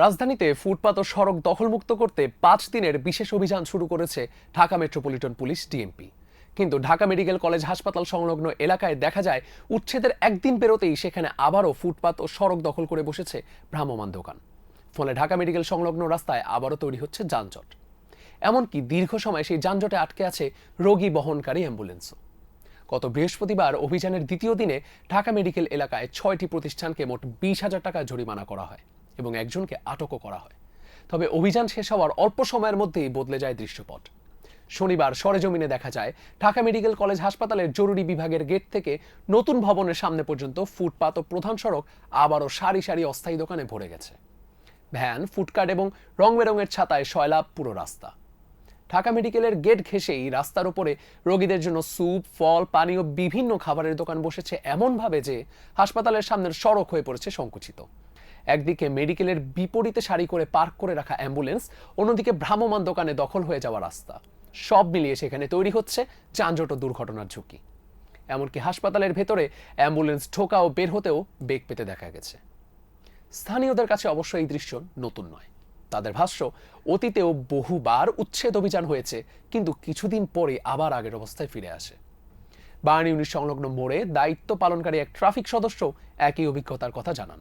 রাজধানীতে ফুটপাত ও সড়ক দখলমুক্ত করতে 5 দিনের বিশেষ অভিযান শুরু করেছে ঢাকা মেট্রোপলিটন পুলিশ ডিএমপি। কিন্তু ঢাকা মেডিকেল কলেজ হাসপাতাল সংলগ্ন এলাকায় দেখা যায় উচ্ছেদের একদিন পেরোতেই সেখানে আবারও ফুটপাত ও সড়ক দখল করে বসেছে ভ্রাম্যমাণ দোকান। ফলে ঢাকা মেডিকেল সংলগ্ন রাস্তায় আবারও তৈরি হচ্ছে যানজট। এমনকি দীর্ঘ সময় সেই যানজটে আটকে আছে রোগী বহনকারী অ্যাম্বুলেন্সও। গত বৃহস্পতিবার অভিযানের দ্বিতীয় দিনে ঢাকা মেডিকেল এলাকায় 6টি প্রতিষ্ঠানকে মোট 20,000 টাকা জরিমানা করা হয় এবং একজনকে আটকও করা হয়। তবে অভিযান শেষ হওয়ার অল্প সময়ের মধ্যেই বদলে যায় দৃশ্যপট। শনিবার সরেজমিনে দেখা যায় ঢাকা মেডিকেল কলেজ হাসপাতালের জরুরি বিভাগের গেট থেকে নতুন ভবনের সামনে পর্যন্ত ফুটপাত ও প্রধান সড়ক আবারও সারি সারি অস্থায়ী দোকানে ভরে গেছে। ভ্যান, ফুটকার্ট এবং রং বেরঙের ছাতায় সয়লাব পুরো রাস্তা। ঢাকা মেডিকেলের গেট ঘেঁষেই রাস্তার উপরে রোগীদের জন্য স্যুপ, ফল, পানীয় বিভিন্ন খাবারের দোকান বসেছে এমনভাবে যে হাসপাতালের সামনের সড়ক হয়ে পড়েছে সংকুচিত। একদিকে মেডিকেলের বিপরীতে সারি করে পার্ক করে রাখা অ্যাম্বুলেন্স, অন্যদিকে ভ্রাম্যমাণ দোকানে দখল হয়ে যাওয়া রাস্তা, সব মিলিয়ে সেখানে তৈরি হচ্ছে যানজট ও দুর্ঘটনার ঝুঁকি। এমনকি হাসপাতালের ভেতরে অ্যাম্বুলেন্স ঢোকা ও বের হতেও বেগ পেতে দেখা গেছে। স্থানীয়দের কাছে অবশ্য এই দৃশ্য নতুন নয়। তাদের ভাষ্য, অতীতেও বহুবার উচ্ছেদ অভিযান হয়েছে, কিন্তু কিছুদিন পরে আবার আগের অবস্থায় ফিরে আসে। বার্ন ইউনিট সংলগ্ন মোড়ে দায়িত্ব পালনকারী এক ট্রাফিক সদস্য একই অভিজ্ঞতার কথা জানান।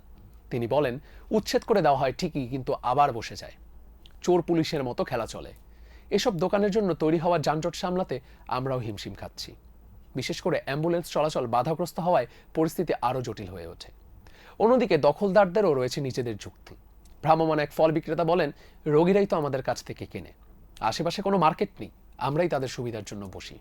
তিনি বলেন, উচ্ছেদ করে দেওয়া হয় ঠিকই, কিন্তু আবার বসে যায়। চোর পুলিশের মতো খেলা চলে। এসব দোকানের জন্য তৈরি হওয়া যানজট সামলাতে আমরাও হিমশিম খাচ্ছি। বিশেষ করে অ্যাম্বুলেন্স চলাচল বাধাগ্রস্ত হওয়ায় পরিস্থিতি আরও জটিল হয়ে ওঠে। অন্যদিকে দখলদারদেরও রয়েছে নিজেদের যুক্তি। ভ্রাম্যমাণ এক ফল বিক্রেতা বলেন, রোগীরাই তো আমাদের কাছ থেকে কেনে, আশেপাশে কোনো মার্কেট নেই, আমরাই তাদের সুবিধার জন্য বসি।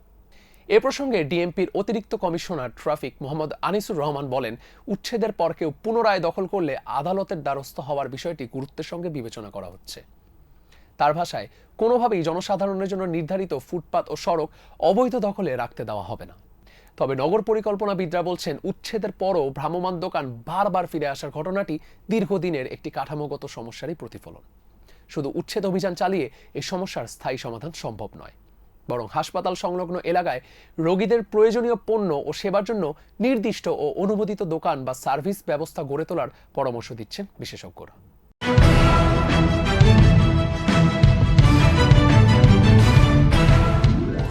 এ প্রসঙ্গে ডিএমপির অতিরিক্ত কমিশনার ট্রাফিক মোহাম্মদ আনিসুর রহমান বলেন, উচ্ছেদের পর কেউ পুনরায় দখল করলে আদালতের দ্বারস্থ হওয়ার বিষয়টি গুরুত্বের সঙ্গে বিবেচনা করা হচ্ছে। তার ভাষায়, কোনোভাবেই জনসাধারণের জন্য নির্ধারিত ফুটপাত ও সড়ক অবৈধ দখলে রাখতে দেওয়া হবে না। তবে নগর পরিকল্পনাবিদরা বলছেন, উচ্ছেদের পরও ভ্রাম্যমাণ দোকান বারবার ফিরে আসার ঘটনাটি দীর্ঘদিনের একটি কাঠামোগত সমস্যারই প্রতিফলন। শুধু উচ্ছেদ অভিযান চালিয়ে এই সমস্যার স্থায়ী সমাধান সম্ভব নয়, বরং হাসপাতাল সংলগ্ন এলাকায় রোগীদের প্রয়োজনীয় পণ্য ও সেবার জন্য নির্দিষ্ট ও অনুমোদিত দোকান বা সার্ভিস ব্যবস্থা গড়ে তোলার পরামর্শ দিচ্ছেন বিশেষজ্ঞরা।